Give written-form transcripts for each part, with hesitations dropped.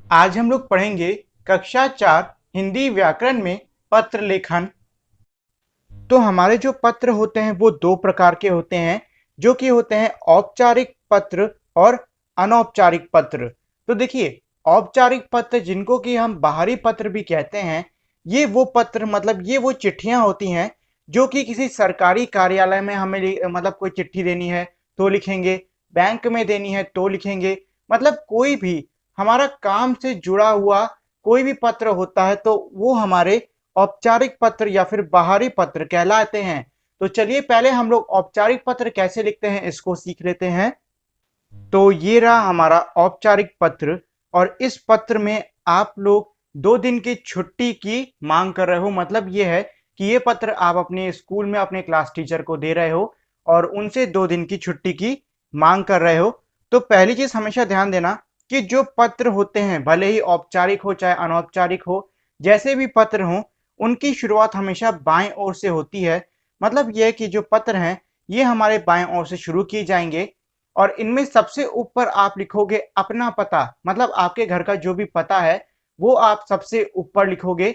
आज हम लोग पढ़ेंगे कक्षा 4 हिंदी व्याकरण में पत्र लेखन। तो हमारे जो पत्र होते हैं वो दो प्रकार के होते हैं, जो कि होते हैं औपचारिक पत्र और अनौपचारिक पत्र। तो देखिए, औपचारिक पत्र जिनको कि हम बाहरी पत्र भी कहते हैं, ये वो पत्र मतलब ये वो चिट्ठियां होती हैं जो कि किसी सरकारी कार्यालय में हमें मतलब कोई चिट्ठी देनी है तो लिखेंगे, बैंक में देनी है तो लिखेंगे, मतलब कोई भी हमारा काम से जुड़ा हुआ कोई भी पत्र होता है तो वो हमारे औपचारिक पत्र या फिर बाहरी पत्र कहलाते हैं। तो चलिए पहले हम लोग औपचारिक पत्र कैसे लिखते हैं इसको सीख लेते हैं। तो ये रहा हमारा औपचारिक पत्र और इस पत्र में आप लोग 2 दिन की छुट्टी की मांग कर रहे हो। मतलब ये है कि ये पत्र आप अपने स्कूल में अपने क्लास टीचर को दे रहे हो और उनसे 2 दिन की छुट्टी की मांग कर रहे हो। तो पहली चीज हमेशा ध्यान देना कि जो पत्र होते हैं भले ही औपचारिक हो चाहे अनौपचारिक हो, जैसे भी पत्र हो, उनकी शुरुआत हमेशा बाएं ओर से होती है। मतलब यह है कि जो पत्र हैं ये हमारे बाएं ओर से शुरू किए जाएंगे और इनमें सबसे ऊपर आप लिखोगे अपना पता, मतलब आपके घर का जो भी पता है वो आप सबसे ऊपर लिखोगे।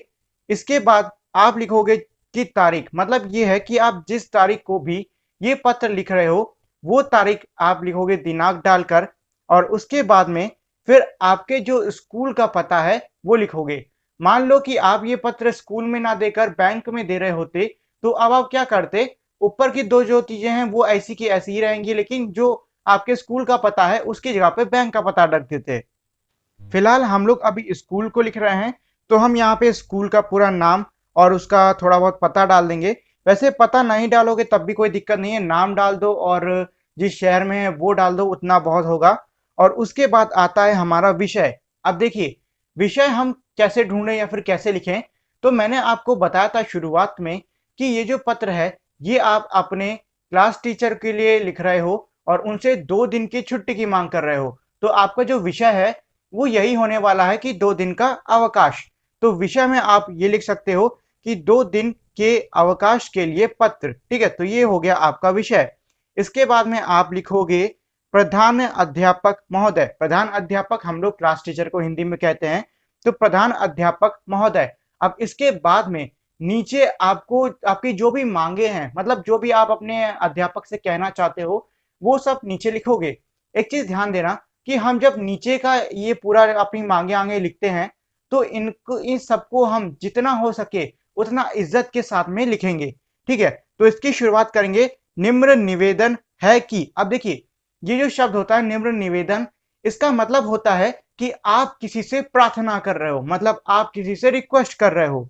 इसके बाद आप लिखोगे कि तारीख, मतलब ये है कि आप जिस तारीख को भी ये पत्र लिख रहे हो वो तारीख आप लिखोगे दिनांक डालकर। और उसके बाद में फिर आपके जो स्कूल का पता है वो लिखोगे। मान लो कि आप ये पत्र स्कूल में ना देकर बैंक में दे रहे होते तो अब आप क्या करते, ऊपर की दो जो चीजें हैं वो ऐसी की ऐसी ही रहेंगी, लेकिन जो आपके स्कूल का पता है उसकी जगह पे बैंक का पता रख देते। फिलहाल हम लोग अभी स्कूल को लिख रहे हैं तो हम यहाँ पे स्कूल का पूरा नाम और उसका थोड़ा बहुत पता डाल देंगे। वैसे पता नहीं डालोगे तब भी कोई दिक्कत नहीं है, नाम डाल दो और जिस शहर में है वो डाल दो, उतना बहुत होगा। और उसके बाद आता है हमारा विषय। अब देखिए, विषय हम कैसे ढूंढें या फिर कैसे लिखें। तो मैंने आपको बताया था शुरुआत में कि ये जो पत्र है ये आप अपने क्लास टीचर के लिए लिख रहे हो और उनसे 2 दिन की छुट्टी की मांग कर रहे हो। तो आपका जो विषय है वो यही होने वाला है कि 2 दिन का अवकाश। तो विषय में आप ये लिख सकते हो कि 2 दिन के अवकाश के लिए पत्र। ठीक है, तो ये हो गया आपका विषय। इसके बाद में आप लिखोगे प्रधान अध्यापक महोदय। प्रधान अध्यापक हम लोग क्लास टीचर को हिंदी में कहते हैं, तो प्रधान अध्यापक महोदय। अब इसके बाद में नीचे आपको आपकी जो भी मांगे हैं, मतलब जो भी आप अपने अध्यापक से कहना चाहते हो वो सब नीचे लिखोगे। एक चीज ध्यान देना कि हम जब नीचे का ये पूरा अपनी मांगे आगे लिखते हैं तो इनको इन सबको हम जितना हो सके उतना इज्जत के साथ में लिखेंगे। ठीक है, तो इसकी शुरुआत करेंगे निम्र निवेदन है कि। अब देखिए, ये जो शब्द होता है निम्र निवेदन, इसका मतलब होता है कि आप किसी से प्रार्थना कर रहे हो, मतलब आप किसी से रिक्वेस्ट कर रहे हो।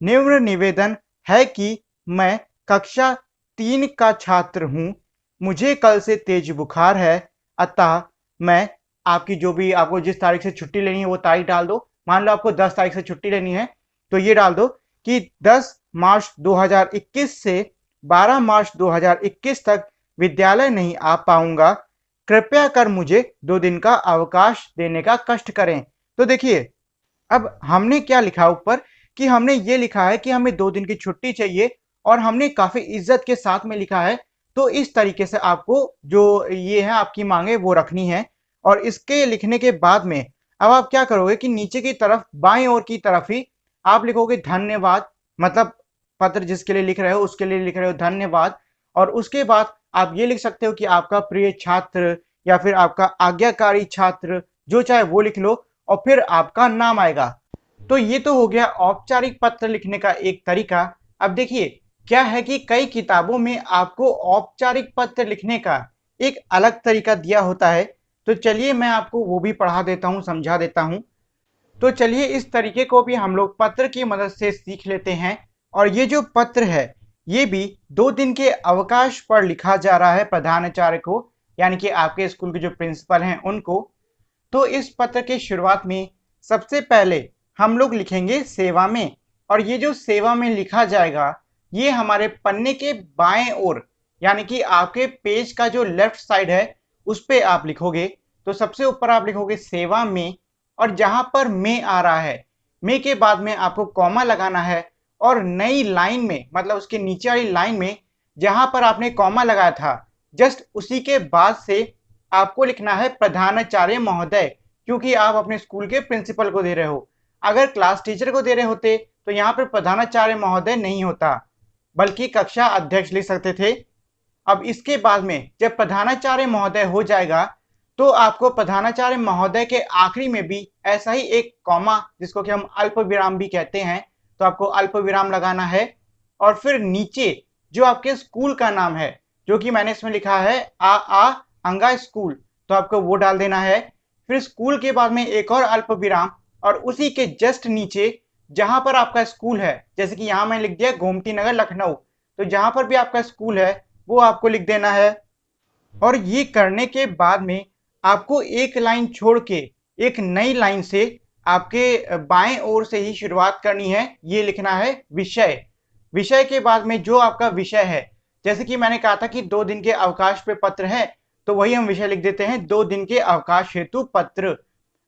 निम्र निवेदन है कि मैं कक्षा 3 का छात्र हूं, मुझे कल से तेज बुखार है, अतः मैं आपकी जो भी आपको जिस तारीख से छुट्टी लेनी है वो तारीख डाल दो। मान लो आपको 10 तारीख से छुट्टी लेनी है तो ये डाल दो कि 10 मार्च 2021 से 12 मार्च 2021 तक विद्यालय नहीं आ पाऊंगा, कृपया कर मुझे 2 दिन का अवकाश देने का कष्ट करें। तो देखिए, अब हमने क्या लिखा ऊपर कि हमने ये लिखा है कि हमें 2 दिन की छुट्टी चाहिए और हमने काफी इज्जत के साथ में लिखा है। तो इस तरीके से आपको जो ये है आपकी मांगे वो रखनी है। और इसके लिखने के बाद में अब आप क्या करोगे कि नीचे की तरफ बाएं ओर की तरफ ही आप लिखोगे धन्यवाद, मतलब पत्र जिसके लिए लिख रहे हो उसके लिए लिख रहे हो धन्यवाद। और उसके बाद आप ये लिख सकते हो कि आपका प्रिय छात्र या फिर आपका आज्ञाकारी छात्र, जो चाहे वो लिख लो और फिर आपका नाम आएगा। तो ये तो हो गया औपचारिक पत्र लिखने का एक तरीका। अब देखिए, क्या है कि कई किताबों में आपको औपचारिक पत्र लिखने का एक अलग तरीका दिया होता है। तो चलिए मैं आपको वो भी पढ़ा देता हूँ, समझा देता हूँ। तो चलिए इस तरीके को भी हम लोग पत्र की मदद से सीख लेते हैं। और ये जो पत्र है ये भी 2 दिन के अवकाश पर लिखा जा रहा है प्रधानाचार्य को, यानी कि आपके स्कूल के जो प्रिंसिपल हैं उनको। तो इस पत्र की शुरुआत में सबसे पहले हम लोग लिखेंगे सेवा में। और ये जो सेवा में लिखा जाएगा ये हमारे पन्ने के बाएं ओर, यानी कि आपके पेज का जो लेफ्ट साइड है उस पे आप लिखोगे। तो सबसे ऊपर आप लिखोगे सेवा में और जहां पर में आ रहा है, में के बाद में आपको कॉमा लगाना है और नई लाइन में, मतलब उसके नीचे वाली लाइन में जहां पर आपने कॉमा लगाया था जस्ट उसी के बाद से आपको लिखना है प्रधानाचार्य महोदय। क्योंकि आप अपने स्कूल के प्रिंसिपल को दे रहे हो। अगर क्लास टीचर को दे रहे होते तो यहाँ पर प्रधानाचार्य महोदय नहीं होता, बल्कि कक्षा अध्यक्ष लिख सकते थे। अब इसके बाद में जब प्रधानाचार्य महोदय हो जाएगा तो आपको प्रधानाचार्य महोदय के आखिरी में भी ऐसा ही एक कॉमा, जिसको कि हम अल्प विराम भी कहते हैं, तो आपको अल्प विराम लगाना है। और फिर नीचे जो आपके स्कूल का नाम है, जो कि मैंने इसमें लिखा है आ अंगा स्कूल, तो आपको वो डाल देना है। फिर स्कूल के बाद में एक और अल्प विराम, और उसी के जस्ट नीचे जहां पर आपका स्कूल है, जैसे कि यहाँ मैंने लिख दिया गोमती नगर लखनऊ, तो जहां पर भी आपका स्कूल है वो आपको लिख देना है। और ये करने के बाद में आपको एक लाइन छोड़ के एक नई लाइन से आपके बाएं ओर से ही शुरुआत करनी है। ये लिखना है विषय। विषय के बाद में जो आपका विषय है, जैसे कि मैंने कहा था कि 2 दिन के अवकाश पे पत्र है, तो वही हम विषय लिख देते हैं 2 दिन के अवकाश हेतु पत्र।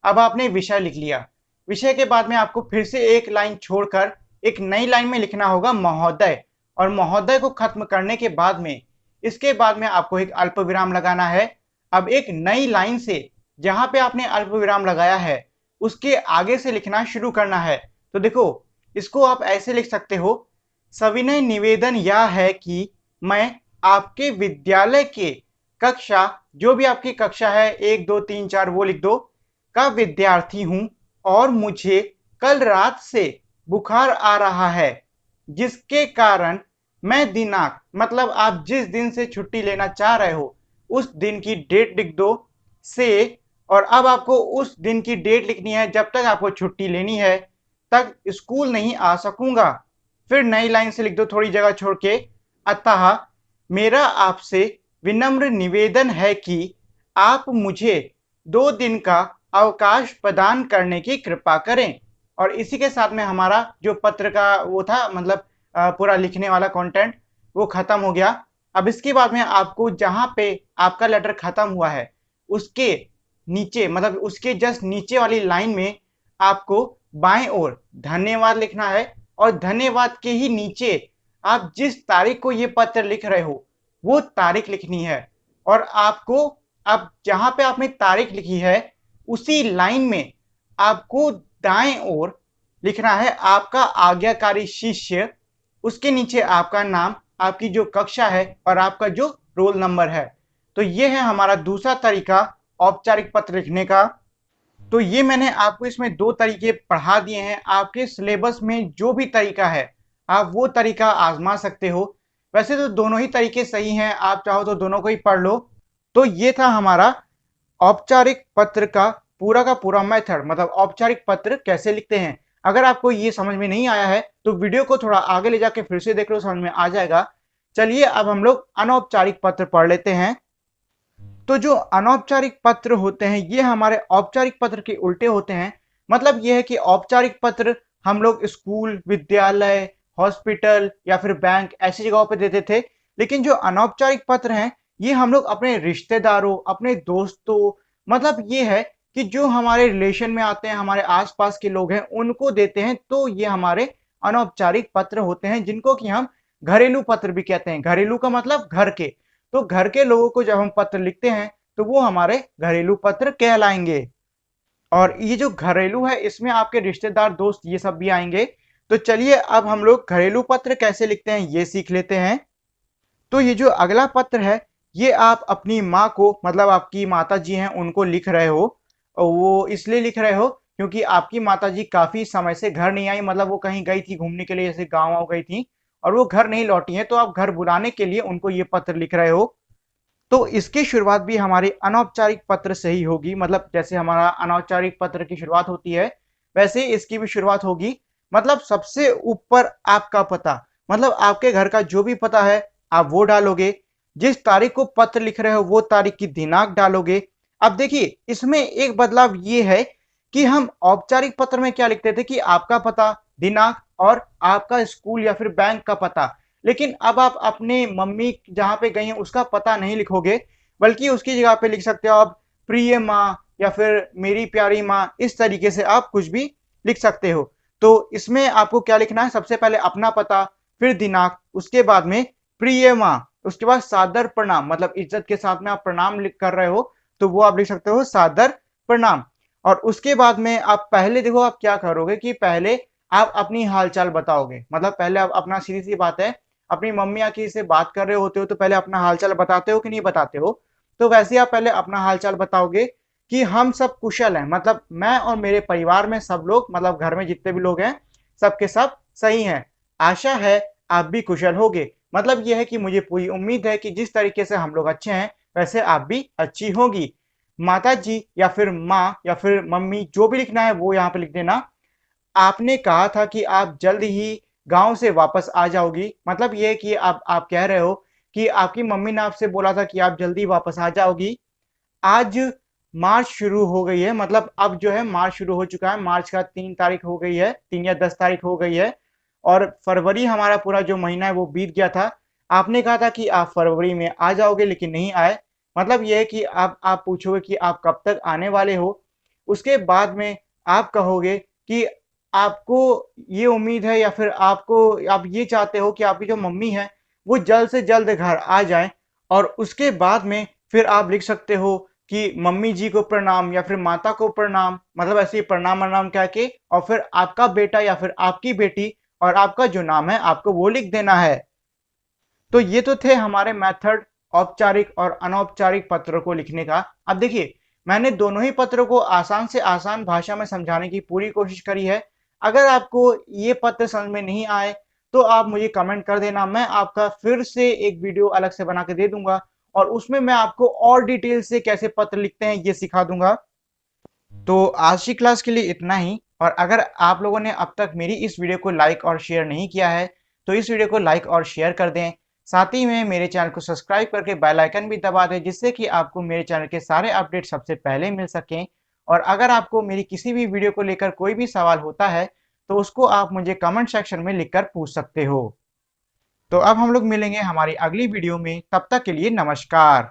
अब आपने विषय लिख लिया। विषय के बाद में आपको फिर से एक लाइन छोड़कर एक नई लाइन में लिखना होगा महोदय, और महोदय को खत्म करने के बाद में इसके बाद में आपको एक अल्प विराम लगाना है। अब एक नई लाइन से जहां पे आपने अल्प विराम लगाया है उसके आगे से लिखना शुरू करना है। तो देखो, इसको आप ऐसे लिख सकते हो, सविनय निवेदन यह है कि मैं आपके विद्यालय के कक्षा, जो भी आपकी कक्षा है 1 2 3 4 वो लिख दो, का विद्यार्थी हूं और मुझे कल रात से बुखार आ रहा है, जिसके कारण मैं दिनांक, मतलब आप जिस दिन से छुट्टी लेना चाह रहे हो उस दिन की डेट लिख दो से, और अब आपको उस दिन की डेट लिखनी है जब तक आपको छुट्टी लेनी है, तक स्कूल नहीं आ सकूंगा। फिर नई लाइन से लिख दो थोड़ी जगह छोड़ के, अतः मेरा आपसे विनम्र निवेदन है कि आप मुझे 2 दिन का अवकाश प्रदान करने की कृपा करें। और इसी के साथ में हमारा जो पत्र का वो था, मतलब पूरा लिखने वाला कंटेंट, वो खत्म हो गया। अब इसके बाद में आपको जहां पे आपका लेटर खत्म हुआ है उसके नीचे, मतलब उसके जस्ट नीचे वाली लाइन में आपको बाएं ओर धन्यवाद लिखना है, और धन्यवाद के ही नीचे आप जिस तारीख को ये पत्र लिख रहे हो वो तारीख लिखनी है। और आपको अब जहां पे आपने तारीख लिखी है उसी लाइन में आपको दाएं ओर लिखना है आपका आज्ञाकारी शिष्य, उसके नीचे आपका नाम, आपकी जो कक्षा है और आपका जो रोल नंबर है। तो ये है हमारा दूसरा तरीका औपचारिक पत्र लिखने का। तो ये मैंने आपको इसमें 2 तरीके पढ़ा दिए हैं। आपके सिलेबस में जो भी तरीका है आप वो तरीका आजमा सकते हो। वैसे तो दोनों ही तरीके सही हैं, आप चाहो तो दोनों को ही पढ़ लो। तो ये था हमारा औपचारिक पत्र का पूरा मेथड, मतलब औपचारिक पत्र कैसे लिखते हैं। अगर आपको ये समझ में नहीं आया है तो वीडियो को थोड़ा आगे ले जाके फिर से देख लो, समझ में आ जाएगा। चलिए अब हम लोग अनौपचारिक पत्र पढ़ लेते हैं। तो जो अनौपचारिक पत्र होते हैं ये हमारे औपचारिक पत्र के उल्टे होते हैं। मतलब ये है कि औपचारिक पत्र हम लोग स्कूल, विद्यालय, हॉस्पिटल या फिर बैंक ऐसी जगहों पे देते थे, लेकिन जो अनौपचारिक पत्र हैं ये हम लोग अपने रिश्तेदारों, अपने दोस्तों, मतलब ये है कि जो हमारे रिलेशन में आते हैं, हमारे आसपास के लोग हैं, उनको देते हैं। तो ये हमारे अनौपचारिक पत्र होते हैं, जिनको कि हम घरेलू पत्र भी कहते हैं। घरेलू का मतलब घर के। तो घर के लोगों को जब हम पत्र लिखते हैं तो वो हमारे घरेलू पत्र कहलाएंगे। और ये जो घरेलू है इसमें आपके रिश्तेदार, दोस्त, ये सब भी आएंगे। तो चलिए अब हम लोग घरेलू पत्र कैसे लिखते हैं ये सीख लेते हैं। तो ये जो अगला पत्र है ये आप अपनी माँ को, मतलब आपकी माता जी हैं उनको लिख रहे हो। और वो इसलिए लिख रहे हो क्योंकि आपकी माता जी काफी समय से घर नहीं आई, मतलब वो कहीं गई थी घूमने के लिए, जैसे गाँव वाँव गई थी और वो घर नहीं लौटी हैं, तो आप घर बुलाने के लिए उनको ये पत्र लिख रहे हो। तो इसकी शुरुआत भी हमारी अनौपचारिक पत्र से ही होगी। मतलब जैसे हमारा अनौपचारिक पत्र की शुरुआत होती है वैसे ही इसकी भी शुरुआत होगी। मतलब सबसे ऊपर आपका पता, मतलब आपके घर का जो भी पता है आप वो डालोगे। जिस तारीख को पत्र लिख रहे हो वो तारीख की दिनांक डालोगे। अब देखिए इसमें एक बदलाव ये है कि हम औपचारिक पत्र में क्या लिखते थे कि आपका पता, दिनांक और आपका स्कूल या फिर बैंक का पता। लेकिन अब आप अपने मम्मी जहां पे गई हैं उसका पता नहीं लिखोगे, बल्कि उसकी जगह पे लिख सकते हो आप प्रिय माँ या फिर मेरी प्यारी माँ। इस तरीके से आप कुछ भी लिख सकते हो। तो इसमें आपको क्या लिखना है, सबसे पहले अपना पता, फिर दिनांक, उसके बाद में प्रिय माँ, उसके बाद सादर प्रणाम, मतलब इज्जत के साथ में आप प्रणाम लिख कर रहे हो तो वो आप लिख सकते हो सादर प्रणाम। और उसके बाद में आप पहले देखो आप क्या करोगे कि पहले आप अपनी हालचाल बताओगे। मतलब पहले आप अपना, सीधी सी बात है, अपनी मम्मी या किसी से बात कर रहे होते हो तो पहले अपना हालचाल बताते हो कि नहीं बताते हो? तो वैसे ही आप पहले अपना हालचाल बताओगे कि हम सब कुशल हैं, मतलब मैं और मेरे परिवार में सब लोग, मतलब घर में जितने भी लोग हैं सब के सब सही हैं। आशा है आप भी कुशल होगे। मतलब ये है कि मुझे पूरी उम्मीद है कि जिस तरीके से हम लोग अच्छे हैं वैसे आप भी अच्छी होगी। माता जी या फिर माँ या फिर मम्मी, जो भी लिखना है वो यहाँ पे लिख देना। आपने कहा था कि आप जल्द ही गांव से वापस आ जाओगी। मतलब ये है कि आप कह रहे हो कि आपकी मम्मी ने आपसे बोला था कि आप जल्दी वापस आ जाओगी। आज मार्च शुरू हो गई है, मतलब अब जो है मार्च शुरू हो चुका है। मार्च का 3 तारीख हो गई है, 3 या 10 तारीख हो गई है और फरवरी हमारा पूरा जो महीना है वो बीत गया था। आपने कहा था कि आप फरवरी में आ जाओगे लेकिन नहीं आए। मतलब ये है कि आप पूछोगे कि आप कब तक आने वाले हो। उसके बाद में आप कहोगे कि आपको ये उम्मीद है या फिर आप ये चाहते हो कि आपकी जो मम्मी है वो जल्द से जल्द घर आ जाए। और उसके बाद में फिर आप लिख सकते हो कि मम्मी जी को प्रणाम या फिर माता को प्रणाम, मतलब ऐसे ही प्रणाम प्रणाम कह के, और फिर आपका बेटा या फिर आपकी बेटी और आपका जो नाम है आपको वो लिख देना है। तो ये तो थे हमारे मेथड, औपचारिक और अनौपचारिक पत्रों को लिखने का। अब देखिए, मैंने दोनों ही पत्रों को आसान से आसान भाषा में समझाने की पूरी कोशिश करी है। अगर आपको ये पत्र समझ में नहीं आए तो आप मुझे कमेंट कर देना, मैं आपका फिर से एक वीडियो अलग से बना के दे दूंगा और उसमें मैं आपको और डिटेल से कैसे पत्र लिखते हैं ये सिखा दूंगा। तो आज की क्लास के लिए इतना ही। और अगर आप लोगों ने अब तक मेरी इस वीडियो को लाइक और शेयर नहीं किया है तो इस वीडियो को लाइक और शेयर कर दें। साथ ही में मेरे चैनल को सब्सक्राइब करके बेल आइकन भी दबा दें जिससे कि आपको मेरे चैनल के सारे अपडेट सबसे पहले मिल सकें। और अगर आपको मेरी किसी भी वीडियो को लेकर कोई भी सवाल होता है तो उसको आप मुझे कमेंट सेक्शन में लिखकर पूछ सकते हो। तो अब हम लोग मिलेंगे हमारी अगली वीडियो में, तब तक के लिए नमस्कार।